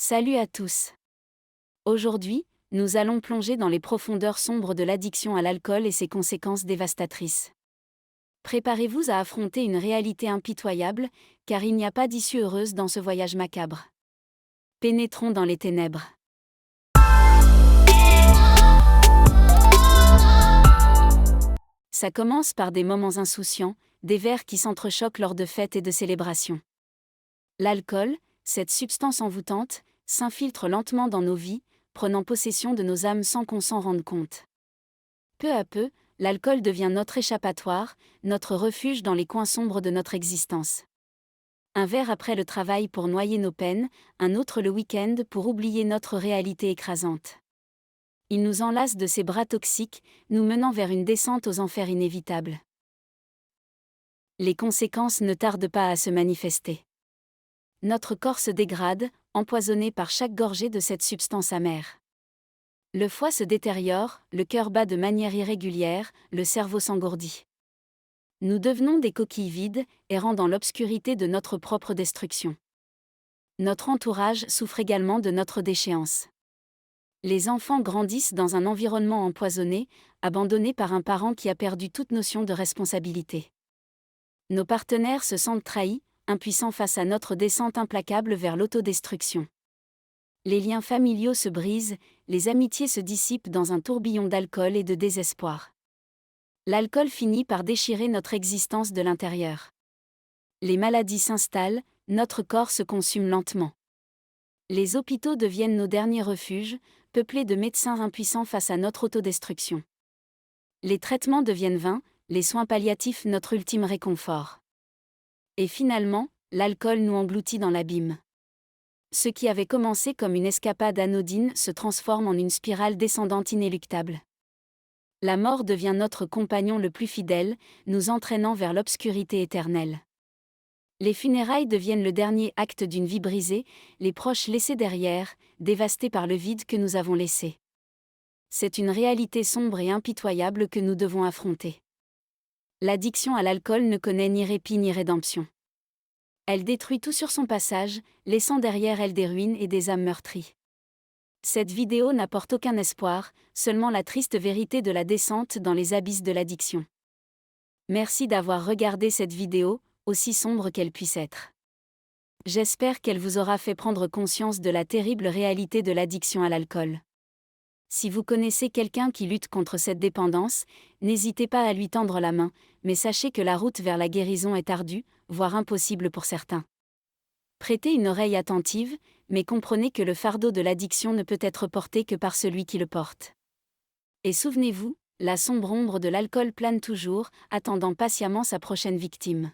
Salut à tous. Aujourd'hui, nous allons plonger dans les profondeurs sombres de l'addiction à l'alcool et ses conséquences dévastatrices. Préparez-vous à affronter une réalité impitoyable, car il n'y a pas d'issue heureuse dans ce voyage macabre. Pénétrons dans les ténèbres. Ça commence par des moments insouciants, des verres qui s'entrechoquent lors de fêtes et de célébrations. L'alcool, cette substance envoûtante, s'infiltre lentement dans nos vies, prenant possession de nos âmes sans qu'on s'en rende compte. Peu à peu, l'alcool devient notre échappatoire, notre refuge dans les coins sombres de notre existence. Un verre après le travail pour noyer nos peines, un autre le week-end pour oublier notre réalité écrasante. Il nous enlace de ses bras toxiques, nous menant vers une descente aux enfers inévitables. Les conséquences ne tardent pas à se manifester. Notre corps se dégrade, empoisonné par chaque gorgée de cette substance amère. Le foie se détériore, le cœur bat de manière irrégulière, le cerveau s'engourdit. Nous devenons des coquilles vides, errant dans l'obscurité de notre propre destruction. Notre entourage souffre également de notre déchéance. Les enfants grandissent dans un environnement empoisonné, abandonnés par un parent qui a perdu toute notion de responsabilité. Nos partenaires se sentent trahis, impuissants face à notre descente implacable vers l'autodestruction. Les liens familiaux se brisent, les amitiés se dissipent dans un tourbillon d'alcool et de désespoir. L'alcool finit par déchirer notre existence de l'intérieur. Les maladies s'installent, notre corps se consume lentement. Les hôpitaux deviennent nos derniers refuges, peuplés de médecins impuissants face à notre autodestruction. Les traitements deviennent vains, les soins palliatifs notre ultime réconfort. Et finalement, l'alcool nous engloutit dans l'abîme. Ce qui avait commencé comme une escapade anodine se transforme en une spirale descendante inéluctable. La mort devient notre compagnon le plus fidèle, nous entraînant vers l'obscurité éternelle. Les funérailles deviennent le dernier acte d'une vie brisée, les proches laissés derrière, dévastés par le vide que nous avons laissé. C'est une réalité sombre et impitoyable que nous devons affronter. L'addiction à l'alcool ne connaît ni répit ni rédemption. Elle détruit tout sur son passage, laissant derrière elle des ruines et des âmes meurtries. Cette vidéo n'apporte aucun espoir, seulement la triste vérité de la descente dans les abysses de l'addiction. Merci d'avoir regardé cette vidéo, aussi sombre qu'elle puisse être. J'espère qu'elle vous aura fait prendre conscience de la terrible réalité de l'addiction à l'alcool. Si vous connaissez quelqu'un qui lutte contre cette dépendance, n'hésitez pas à lui tendre la main, mais sachez que la route vers la guérison est ardue, voire impossible pour certains. Prêtez une oreille attentive, mais comprenez que le fardeau de l'addiction ne peut être porté que par celui qui le porte. Et souvenez-vous, la sombre ombre de l'alcool plane toujours, attendant patiemment sa prochaine victime.